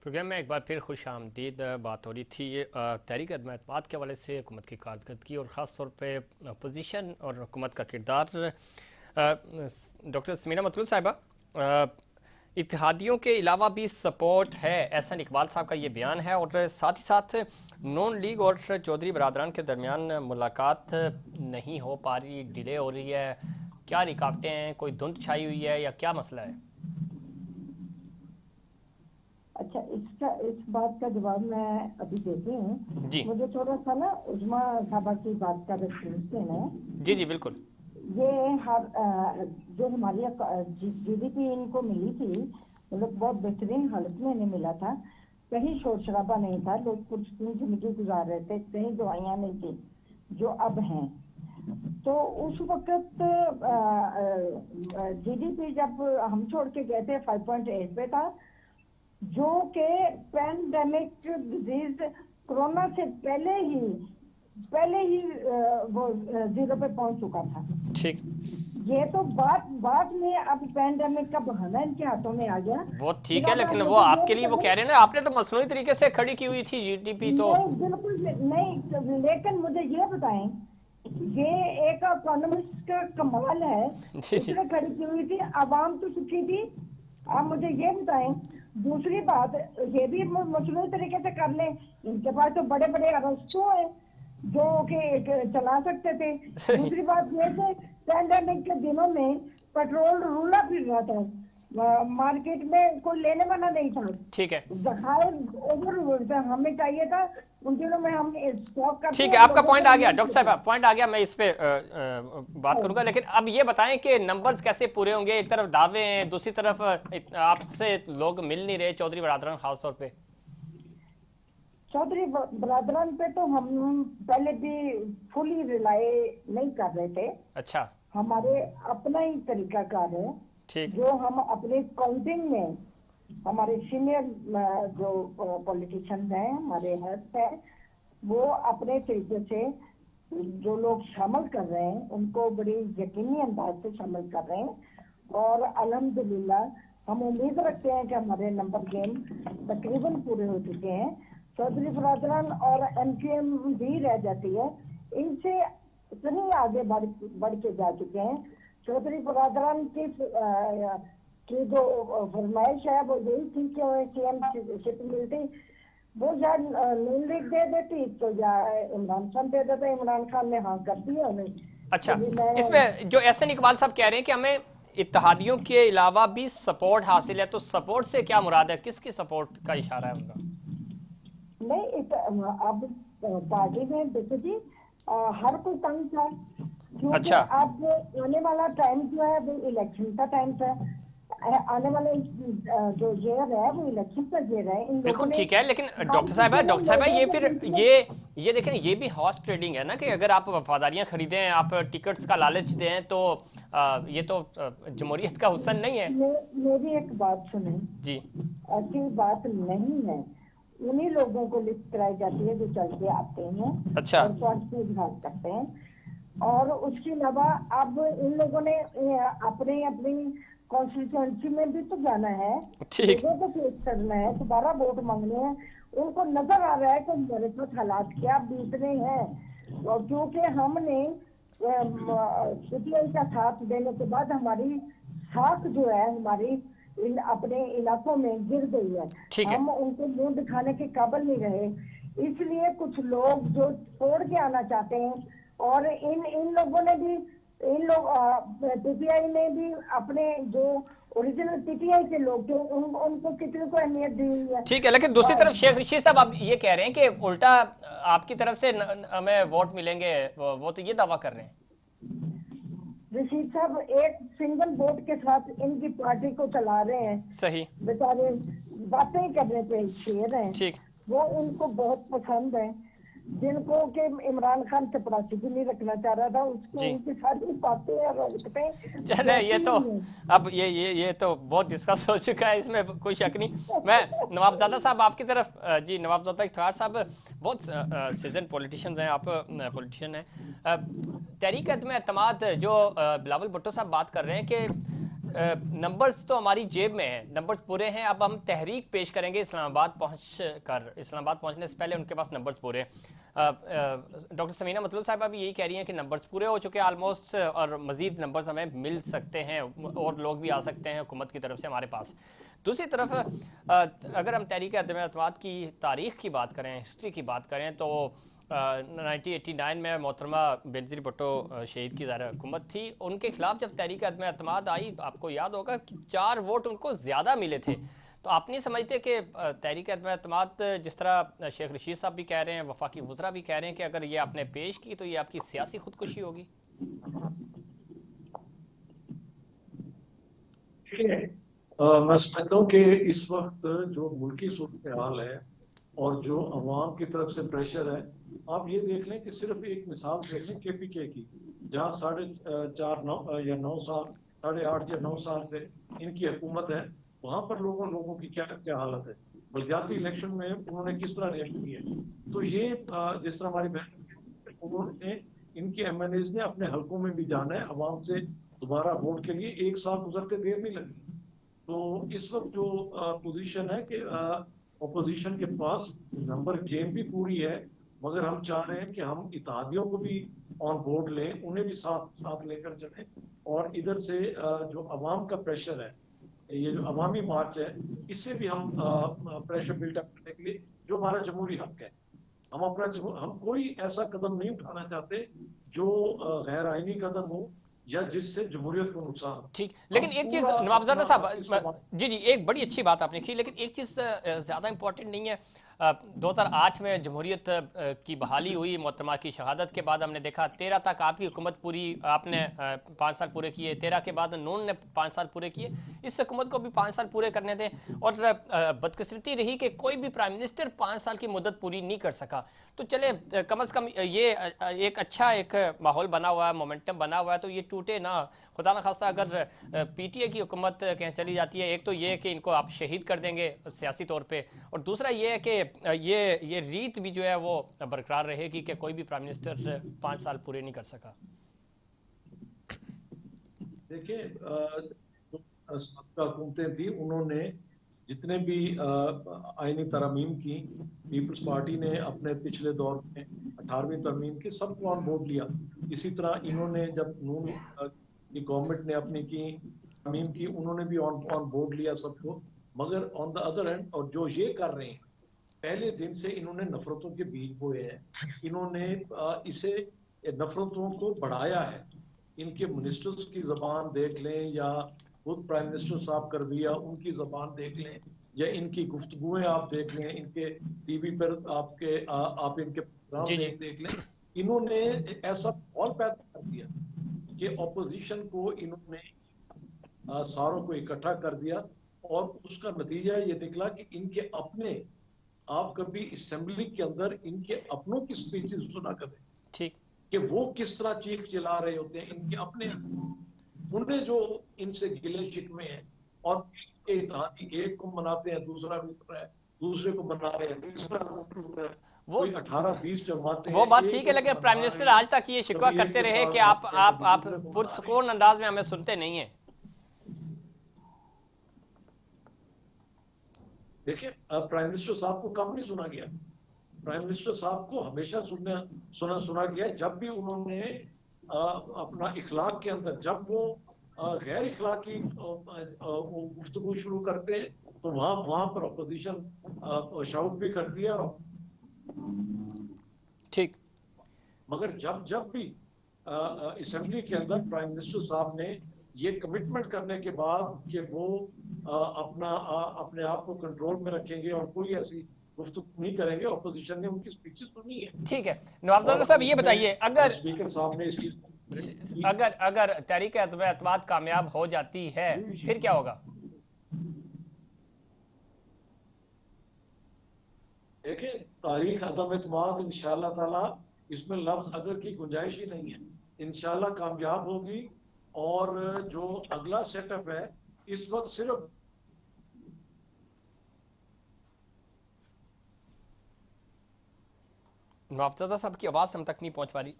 Programme में एक बार फिर खुश आमदीद। बात हो रही थी तहरीक अदम एतमाद के हवाले से हुकूमत की कारकर्दगी और ख़ास तौर पे अपोजिशन और हुकूमत का किरदार। डॉक्टर समीना मतलूब साहिबा, इत्तेहादियों के अलावा भी सपोर्ट है, एहसन इकबाल साहब का ये बयान है, और साथ ही साथ नून लीग और चौधरी बरादरान के दरमियान मुलाकात नहीं हो पा रही, डिले हो रही है। क्या रुकावटें हैं, कोई धुंध छाई हुई है या क्या मसला है? अच्छा, इस बात का जवाब मैं अभी देती हूँ। जी मुझे थोड़ा सा ना उजमा साहबा की बात का रेफरेंस है। जी जी बिल्कुल। ये हर जो हमारी जीडीपी इनको मिली थी, मतलब बहुत बेहतरीन हालत में इन्हें मिला था। कहीं शोर शराबा नहीं था, लोग पुरसकून जिंदगी गुजार रहे थे, कहीं दवाइयाँ नहीं थी जो अब हैं। तो उस वक्त जीडीपी जब हम छोड़ के गए थे 5.8 पे था, जो कि पैंडेमिक डिजीज कोरोना से पहले ही वो 0 पे पहुंच चुका था। ठीक, ये तो बात में अब पैंडेमिक का बहाना इनके हाथों में आ गया। वो ठीक है, फिलहाल लेकिन वो मुझे ये आपके लिए वो बताएं। कह रहे हैं ना, आपने तो मसनूई तरीके से खड़ी की हुई थी जीडीपी तो। नहीं, बिल्कुल नहीं, लेकिन मुझे ये बताएं, ये एक इकोनॉमिस्ट का कमाल है। जी जी। उसने खड़ी की हुई थी, आवाम तो सुखी थी। आप मुझे ये बताएं। दूसरी बात, ये भी मसनूई तरीके से कर लें, इनके पास तो बड़े बड़े अरस्तू हैं जो कि चला सकते थे। दूसरी बात ये कि पैंडेमिक के दिनों में पेट्रोल रूला फिर रहा था, मार्केट में कोई लेने वाला नहीं था। ठीक है, जखायर ओवर हमें चाहिए था, उन दिनों में हम स्टॉक करते ठीक है, और आपका लोगों पॉइंट को आ गया नहीं डॉक्टर देते। साहब, पॉइंट आ गया। मैं इस पे बात करूंगा, लेकिन अब ये बताएं कि नंबर्स कैसे पूरे होंगे? एक तरफ दावे हैं, दूसरी तरफ आपसे लोग मिल नहीं रहे, चौधरी बरादरान खास तौर पे। चौधरी बरादरान पे तो हम पहले भी फुली रिलाय नहीं कर रहे थे। अच्छा, हमारे अपना ही तरीकाकार है, ठीक है, जो हम अपने काउंटिंग में हमारे सीनियर जो पॉलिटिशियंस हैं, हमारे हेड्स हैं, वो अपने तरीके से जो लोग शामिल कर रहे हैं उनको बड़ी यकीनी अंदाज से शामिल कर रहे हैं। और अल्हम्दुलिल्लाह हम उम्मीद रखते हैं कि हमारे नंबर गेम तकरीबन पूरे हो चुके हैं। चौधरी बरादरान और एमकेएम भी रह जाती है, इनसे कहीं आगे बढ़ के जा चुके हैं। चौधरी बरादरान की जो फरमाइश है वो यही थी कि सीएम शिप मिलती, वो या नून लीग दे देती तो या इमरान खान दे देते। इमरान खान ने हाँ कर दिया हमें अच्छा। कि भी मैं। इसमें जो एहसन इकबाल साहब कह रहे हैं कि हमें इत्तेहादियों के अलावा भी सपोर्ट हासिल है, तो सपोर्ट से क्या मुराद है? किसकी सपोर्ट का इशारा है उनका? नहीं, अब पार्टी में देखो जी, हर कोई तंग था, क्योंकि अच्छा, अब आने वाला टाइम जो है वो इलेक्शन का टाइम था। आने वाले जो ईयर है वो इलेक्शन का ईयर है। इन लोगों बिल्कुल ने ठीक है, लेकिन हम डॉक्टर साहब लोगों ये के फिर बीच में। ये देखें, ये भी हॉर्स ट्रेडिंग है ना, कि अगर आप वफादारियां खरीदें, आप टिकट्स का लालच दें, तो ये तो जमहूरियत का हुस्न नहीं है। मेरी एक बात सुने, जी, ऐसी बात नहीं है। उन्हीं लोगों को लिस्ट कराई जाती है जो चल के आते हैं अच्छा, और स्वास्थ्य की इजहार करते हैं। और उसके अलावा अब इन लोगों ने अपने अपनी कॉन्स्टिट्यूएंसी में भी तो जाना है, ठीक, लोगों को फेस करना है, दोबारा वोट मांगने हैं। उनको नजर आ रहा है कि मेरे साथ हालात क्या बीत रहे हैं, और क्योंकि हमने सीपीआई का साथ देने के बाद हमारी साख जो है हमारी अपने इलाकों में गिर गई है। ठीक है। हम उनको मुंह दिखाने के काबिल नहीं रहे, इसलिए कुछ लोग जो छोड़ के आना चाहते हैं। और इन इन लोगों ने भी, इन लोग पीटीआई ने भी अपने जो ओरिजिनल पीटीआई के लोग थे उनको कितने को अहमियत दी हुई है। ठीक है, लेकिन दूसरी तरफ शेख रशीद साहब आप ये कह रहे हैं कि उल्टा आपकी तरफ से हमें वोट मिलेंगे, वो तो ये दावा कर रहे हैं। रशीद साहब एक सिंगल वोट के साथ इनकी पार्टी को चला रहे हैं। सही, बेचारे बातें करने पे शेर हैं, ठीक। वो इनको बहुत पसंद है। जिनको कि इमरान खान चपरासी भी नहीं रखना चाह रहा था, उसको जी, उनकी सारी बातें और हरकतें चले, ये वैसी तो ही अब ये तो बहुत डिस्कस हो चुका है, इसमें कोई शक नहीं। मैं नवाबजादा साहब आपकी तरफ, जी नवाबजादा इफ्तार साहब, बहुत सीजन पॉलिटिशियंस हैं, आप पॉलिटिशियन हैं। तहरीक अदम एतमाद जो बिलावल भुट्टो साहब बात कर रहे हैं कि नंबर्स तो हमारी जेब में है, नंबर्स पूरे हैं। अब हम तहरीक पेश करेंगे इस्लामाबाद पहुंचने से पहले उनके पास नंबर्स पूरे हैं। डॉक्टर समीना मतलूब साहिबा भी यही कह रही हैं कि नंबर्स पूरे हो चुके हैं ऑलमोस्ट, और मज़ीद नंबर्स हमें मिल सकते हैं और लोग भी आ सकते हैं हुकूमत की तरफ से हमारे पास। दूसरी तरफ अगर हम तहरीक अदम एतमाद की तारीख़ की बात करें, हिस्ट्री की बात करें, तो 1989 में मोहतरमा बेनज़ीर भुट्टो शहीद की ज़ाहिर हुकूमत थी, उनके खिलाफ जब तहरीक अदम एतमाद आई, आपको याद होगा कि 4 वोट उनको ज़्यादा मिले थे। तो आप नहीं समझते कि तहरीक अदम एतमाद, जिस तरह शेख रशीद साहब भी कह रहे हैं, वफाकी वज़रा भी कह रहे हैं कि अगर ये आपने पेश की तो ये आपकी सियासी खुदकुशी होगी? मैं समझता हूँ कि इस वक्त जो मुल्की सूरत हाल है और जो अवाम की तरफ से प्रेशर है, आप ये देख लें कि सिर्फ एक मिसाल देख लें KPK की, जहाँ 8.5 या 9 साल से इनकी हुकूमत है, वहां पर लोगों की क्या क्या हालत है। बलदियाती इलेक्शन में उन्होंने किस तरह रिएक्ट किया। तो ये जिस तरह हमारी बहन, उन्होंने इनके MNAs ने अपने हलकों में भी जाना है, अवाम से दोबारा वोट के लिए 1 साल गुजरते देर नहीं लगी। तो इस वक्त जो पोजीशन है कि अपोजिशन के पास नंबर गेम भी पूरी है, मगर हम चाह रहे हैं कि हम इत्तेहादियों को भी ऑन बोर्ड लें, उन्हें भी साथ लेकर चलें, और इधर से जो अवाम का प्रेशर है, ये जो अवामी मार्च है, इससे भी हम प्रेशर बिल्डअप करने के लिए, जो हमारा जमहूरी हक है, हम कोई ऐसा कदम नहीं उठाना चाहते जो गैर आईनी कदम हो या जिससे जमहूरियत को नुकसान हो। ठीक, लेकिन एक चीज़ नवाबजादा साहब, जी एक बड़ी अच्छी बात आपने की, लेकिन एक चीज़ ज़्यादा इंपॉर्टेंट नहीं है। 2008 में जमहूरियत की बहाली हुई, मोहतरमा की शहादत के बाद हमने देखा 13 तक आपकी हुकूमत पूरी, आपने 5 साल पूरे किए, 13 के बाद नून ने 5 साल पूरे किए, इस हुकूमत को भी 5 साल पूरे करने दें। और बदकिस्मती रही कि कोई भी प्राइम मिनिस्टर 5 साल की मुद्दत पूरी नहीं कर सका। तो चले कम अज़ कम ये एक अच्छा एक माहौल बना हुआ है, मोमेंटम बना हुआ है, तो ये टूटे ना। खुदा न खास्ता अगर PTA की हुकूमत कहीं चली जाती है, एक तो ये कि इनको आप शहीद कर देंगे सियासी तौर पे, और दूसरा ये है कि ये रीत भी जो है वो बरकरार रहेगी कि कोई भी प्राइम मिनिस्टर 5 साल पूरे नहीं कर सका। देखिए, हुकूमतें थी, उन्होंने जितने भी आईनी तरमीम की, पीपल्स पार्टी ने अपने पिछले दौर में 18वीं तरमीम की, सबको ऑन बोर्ड लिया। इसी तरह इन्होंने जब नून की गवर्नमेंट ने अपनी की तरमीम की, उन्होंने भी ऑन बोर्ड लिया सबको। मगर ऑन द अदर एंड, और जो ये कर रहे हैं, पहले दिन से इन्होंने नफरतों के बीज बोए हैं, इन्होंने इसे नफरतों को बढ़ाया है। इनके मिनिस्टर्स की जबान देख लें, या खुद प्राइम मिनिस्टर साहब कर भी, या उनकी जबान देख लें, या इनकी गुफ्तगुएं आप देख लें, इनके टीवी पर आप इनके प्रोग्राम देख लें। इन्होंने ऐसा माहौल पैदा कर दिया कि ऑपोजिशन को इन्होंने सारों को इकट्ठा कर दिया, और उसका नतीजा ये निकला कि इनके अपने, आप कभी असेंबली के अंदर इनके अपनों की स्पीचेस सुना करें, ठीक, कि वो किस तरह चीख चिल्ला रहे होते हैं। इनके अपने, उन्हें जो इनसे गिले शिकवे हैं, और एक को मनाते हैं, दूसरा रूठ रहा है, दूसरे को मना रहे हैं, तीसरा रूठ रहा है, वो 18-20 जमाते वो बात ठीक है, लेकिन प्राइम मिनिस्टर आज तक ये शिकवा करते रहे कि आप पुरसुकून अंदाज में हमें सुनते नहीं है। देखिए, प्राइम मिनिस्टर साहब को कब नहीं सुना गया? प्राइम मिनिस्टर साहब को हमेशा सुना गया, जब भी उन्होंने अपना इखलाक के अंदर, जब वो गैर इखलाकी गुफ्तगू शुरू करते हैं, तो वहां पर अपोजिशन शाउट भी करती है, और ठीक। मगर जब भी असेंबली के अंदर प्राइम मिनिस्टर साहब ने ये कमिटमेंट करने के बाद कि वो अपने आप को कंट्रोल में रखेंगे और कोई ऐसी गुफ्तगू नहीं करेंगे, ऑपोजिशन ने उनकी स्पीचेस सुनी है। ठीक है, नवाबजादा साहब ये बताइए, अगर स्पीकर साहब ने इस चीज अगर तहरीक अदम एतमाद कामयाब हो जाती है, फिर क्या होगा? देखिए, तारीख अदम एतमाद इंशाअल्लाह ताला, इसमें लफ्ज अगर की गुंजाइश ही नहीं है, इंशाअल्लाह कामयाब होगी। और जो अगला सेटअप है, इस वक्त सिर्फ नवाबजादा साहब की आवाज़ हम तक नहीं पहुंच पा रही।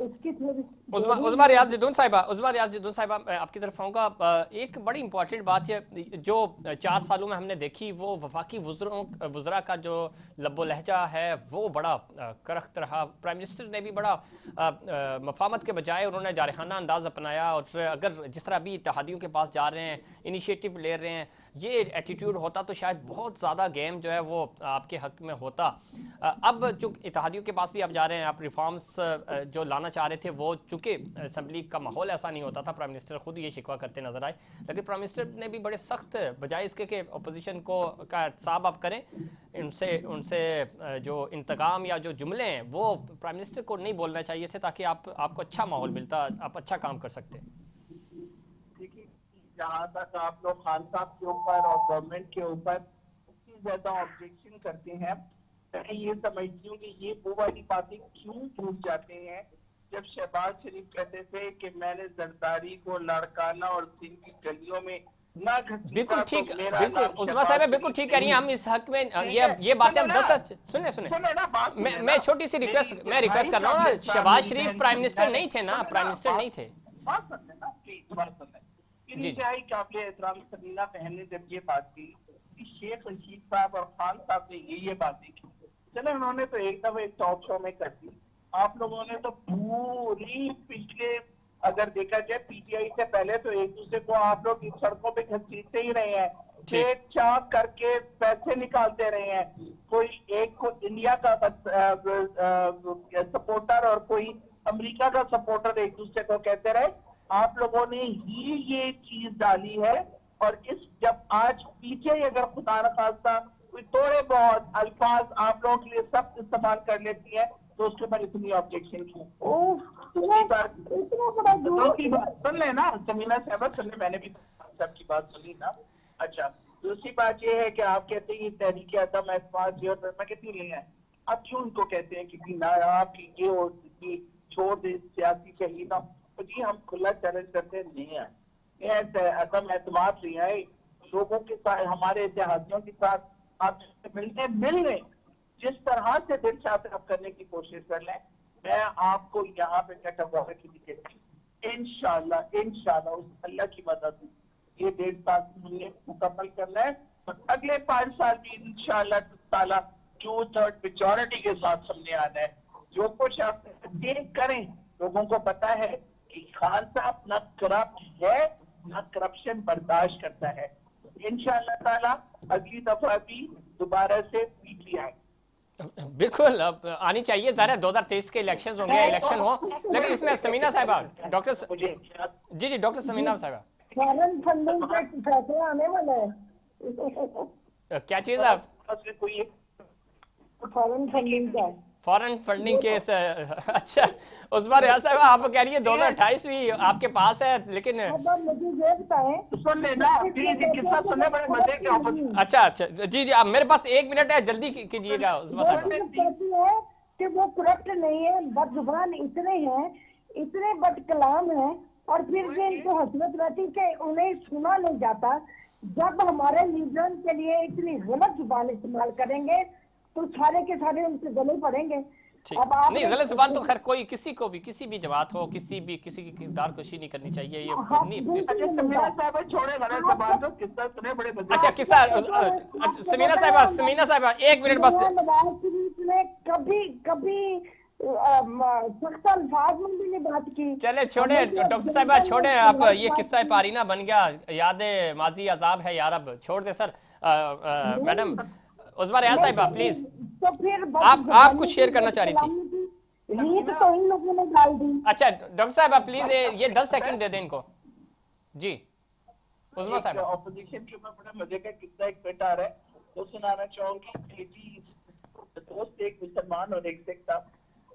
इसकी थोड़ी उज़मा रियाज जिदून साहिबा मैं आपकी तरफ आऊँगा। एक बड़ी इंपॉर्टेंट बात है जो 4 सालों में हमने देखी, वो वफाकी वज़रा का जो लब्बो लहजा है वो बड़ा करख्त रहा। प्राइम मिनिस्टर ने भी बड़ा मफामत के बजाय उन्होंने जारहाना अंदाज़ अपनाया, और अगर जिस तरह अभी इत्तेहादियों के पास जा रहे हैं, इनिशिएटिव ले रहे हैं, ये एटीट्यूड होता तो शायद बहुत ज़्यादा गेम जो है वो आपके हक में होता। अब जो इत्तेहादियों के पास भी आप जा रहे हैं, आप रिफॉर्म्स जो लाना चाह रहे थे, वो चूँकि असम्बली का माहौल ऐसा नहीं होता था, प्राइम मिनिस्टर खुद ये शिकवा करते नजर आए, लेकिन प्राइम मिनिस्टर ने भी बड़े सख्त, बजाय इसके कि अपोजिशन को का एहतसाब आप करें, उनसे उनसे जो इंतकाम या जो जुमले हैं वो प्राइम मिनिस्टर को नहीं बोलना चाहिए थे, ताकि आपको अच्छा माहौल मिलता, आप अच्छा काम कर सकते। देखिए, जहाँ तक आप लोग खान साहब के ऊपर और गवर्नमेंट के ऊपर इतनी ज्यादा ऑब्जेक्शन करते हैं, मैं ये समझती हूँ कि ये वो वाली बातें क्यों भूल जाते हैं जब शहबाज शरीफ कहते थे कि मैंने जरदारी को लड़काना और सिंध की गलियों में ना घसीटा। बिल्कुल ठीक, तो मेरा बिल्कुल नाम उस्मा शहबाज साहब बिल्कुल शरीफ ठीक कह रही हैं। हम इस हक में ये बातें हम 10 सुने मैं छोटी सी रिक्वेस्ट कर रहा हूँ ना, शहबाज शरीफ प्राइम मिनिस्टर नहीं थे ना, प्राइम मिनिस्टर नहीं थे। बात सुनने ना प्लीज, बात सुनने। जी। चाहे काबिल एहतराम समीना बहन ने जब ये बात की कि शेख रशीद साहब और खान साहब ने ये बातें की, चले उन्होंने तो एक दफा एक टॉक शो में कर दी, आप लोगों ने तो पूरी पिछले, अगर देखा जाए पीटीआई से पहले तो एक दूसरे को आप लोग सड़कों पे घसीटते ही रहे हैं, पेट चाक करके पैसे निकालते रहे हैं, कोई एक को इंडिया का सपोर्टर और कोई अमेरिका का सपोर्टर एक दूसरे को कहते रहे। आप लोगों ने ही ये चीज डाली है, और इस जब आज पीछे अगर खुदा न खास्ता कोई थोड़े बहुत अल्फाज आप लोगों के लिए सब इस्तेमाल कर लेती है, तो उसके ऊपर इतनी ऑब्जेक्शन क्यों? सुन लेना समीना साहब, सुन ले, मैंने भी सबकी बात सुनी ना। अच्छा, दूसरी बात ये है कि आप कहते हैं ये तहरीक अदम एतमाद और मैं कहती नहीं है, आप क्यों उनको कहते हैं कि ना आप ये और ये छोड़ दे सियासी चाहिए ना, तो जी हम खुला चैलेंज करते नहीं है, अदम एतमाद नहीं है लोगों के साथ, हमारे इतिहादियों के साथ आप मिल लें, जिस तरह से दिल चाहते आप करने की कोशिश कर लें। मैं आपको यहाँ पे कहती इंशाल्लाह उस अल्लाह की मदद ये 1.5 साल मुकम्मल करना है, और अगले 5 साल भी इंशाल्लाह ताला 2/3 मेजॉरिटी के साथ सामने आना है। जो कुछ आप करें, लोगों को पता है कि खान साहब ना करप्ट है, ना करप्शन बर्दाश्त करता है। इंशाल्लाह ताला अगली दफा भी दोबारा से पीटी आए। बिल्कुल अब आनी चाहिए, ज़रा 2023 के इलेक्शन होंगे, इलेक्शन हो, लेकिन इसमें समीना साहिबा, डॉक्टर जी डॉक्टर समीना साहिबा, फॉरेन फंडिंग के फैसले आने वाले हैं। क्या चीज़ आप फॉरेन फंडिंग का फॉरेन फंडिंग के अच्छा उस्मा रियाज साहब, आप कह रही है 2028 भी आपके पास है, लेकिन मुझे ये बताएं, सुन लेना किस्सा सुनने बड़े मजे के। अच्छा जी आप मेरे पास 1 मिनट है, जल्दी कीजिएगा उस्मा साहब। कहती है कि वो करप्ट नहीं है, बदजुबान इतने हैं, इतने बदकलाम हैं, और फिर भी इनको हसरत रहती कि उन्हें सुना नहीं जाता। जब हमारे लीडरों के लिए इतनी गलत जुबान इस्तेमाल करेंगे तो सारे के सारे उनसे गले पड़ेंगे। अब आप नहीं, गलत जुबान तो खैर कोई किसी को भी, किसी भी जमात हो, किसी की किरदार कुशी नहीं करनी चाहिए, ये नहीं। अच्छा किस्सा समीना साहिबा 1 मिनट बस। कभी सख्त अल्फाज में भी नहीं बात की। चले छोड़े डॉक्टर साहिबा, छोड़े आप, ये किस्सा पारीना बन गया, यादें माजी अजाब है यार, अब छोड़ दे सर। मैडम उस्मा रियाज साहिबा प्लीज, तो फिर आप कुछ शेयर करना चाह रही थी। नींद तो इन लोगों ने डाल दी। अच्छा डॉक्टर साहिबा प्लीज ये 10 सेकंड दे दें इनको। जी उस्मा साहिबा, ऑपोजिशन के ऊपर बड़ा मजे का किस्सा एक पेट आ रहा है, वो सुनाना चाहूंगी। दोस्त एक मुसलमान और एक सिख था,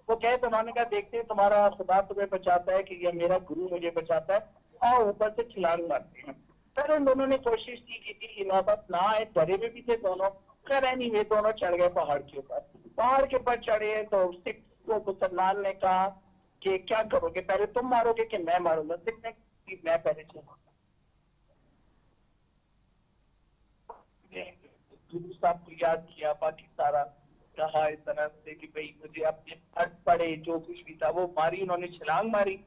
वो कहे तो उन्होंने कहा देखते हैं तुम्हारा खुदा तुम्हें बचाता है कि ये मेरा गुरु मुझे बचाता है, और ऊपर से छलांग मारते हैं। फिर उन दोनों ने कोशिश की थी कि नौबत ना आए, डरे हुए भी थे दोनों। खैर एनीवे दोनों चढ़ गए पहाड़ के ऊपर। पहाड़ के ऊपर चढ़े तो सिख को मुसलमान ने कहा कि क्या करोगे, पहले तुम मारोगे कि मैं मारूंगा? सिख ने कि मैं पहले चलूंगा। गुरु साहब को याद किया, बाकी सारा कहा इस तरह से कि भाई मुझे अपने फट पड़े, जो कुछ भी था वो मारी, उन्होंने छलांग मारी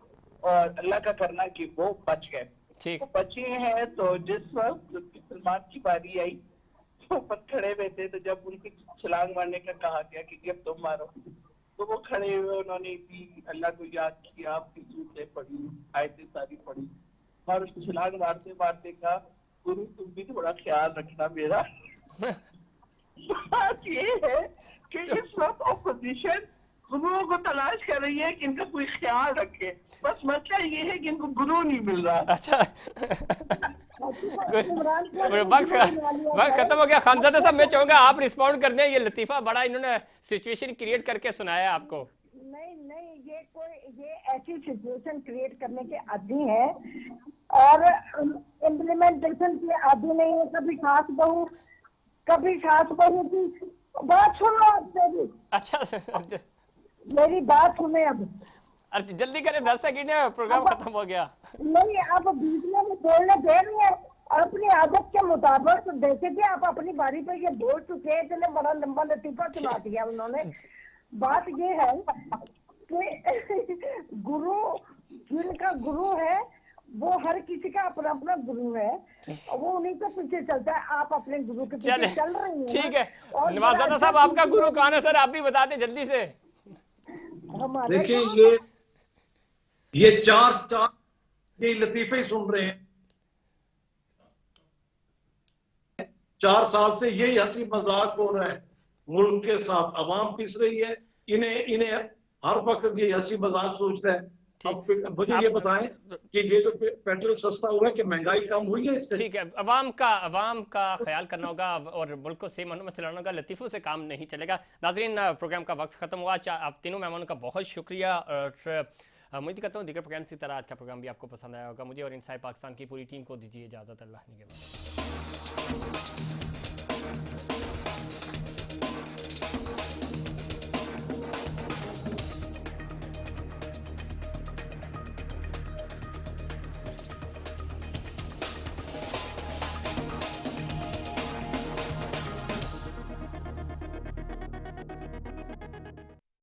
और अल्लाह का करना कि वो बच गए। ठीक। वो बचे हैं तो जिस वक्त सलमान की बारी आई तो ऊपर खड़े हुए थे, तो जब उनको छलांग मारने का कहा गया कि अब तुम मारो, तो वो खड़े हुए उन्होंने भी अल्लाह को याद किया, आपकी सूरतें पढ़ी, आयतें सारी पढ़ी और छलांग मारते मारते कहा, गुरु तुम भी थोड़ा ख्याल रखना मेरा। बात ये है कि इस वक्त ऑपोजिशन गुरुओं को तलाश कर रही है कि इनका कोई ख्याल रखे, बस मसला ये है कि इनको गुरु नहीं मिल रहा। अच्छा वक्त वक्त खत्म हो गया। खानजादा साहब, मैं चाहूंगा आप रिस्पॉन्ड करने, ये लतीफा बड़ा इन्होंने सिचुएशन क्रिएट करके सुनाया आपको। नहीं, ये ऐसी सिचुएशन क्रिएट करने के आदी है और इम्प्लीमेंटेशन के आदी नहीं है। कभी सास बहू की बात सुनो आप मेरी। अच्छा मेरी बात सुने अब। अरे जल्दी करें, 10 सेकंड है, प्रोग्राम खत्म हो गया। नहीं, आप बीच में बोलने दे रही हैं और अपनी आदत के मुताबिक जैसे कि आप अपनी बारी पर ये बोल चुके हैं, इसलिए बड़ा लंबा लतीफा सुना दिया उन्होंने। बात ये है कि गुरु जिनका गुरु है वो हर किसी का अपना अपना गुरु है और वो उन्हीं के पीछे चलता है। आप अपने गुरु के पीछे चल रही हैं। ठीक है नवाज़ादा साहब, आपका गुरु कौन है सर, आप भी बता दें जल्दी से। देखिए ये चार ये लतीफे ही सुन रहे हैं। 4 साल से यही हंसी मजाक हो रहा है मुल्क के साथ, अवाम पिस रही है, इन्हें हर वक्त ये हंसी मजाक सोचता है। अब मुझे ये बताएं कि ये जो पेट्रोल सस्ता हुआ है कि महंगाई कम हुई है इससे? ठीक है, अवाम का ख्याल करना होगा और मुल्क को सही मानों में चलाना होगा, लतीफ़ों से काम नहीं चलेगा। नाज़रीन, प्रोग्राम का वक्त खत्म हुआ। आप तीनों मेहमानों का बहुत शुक्रिया और उम्मीद करता हूँ दीगर प्रोग्राम की तरह आज का प्रोग्राम भी आपको पसंद आया होगा। मुझे और इनसाइड पाकिस्तान की पूरी टीम को दीजिए इजाज़त। अल्लाह निगहबान।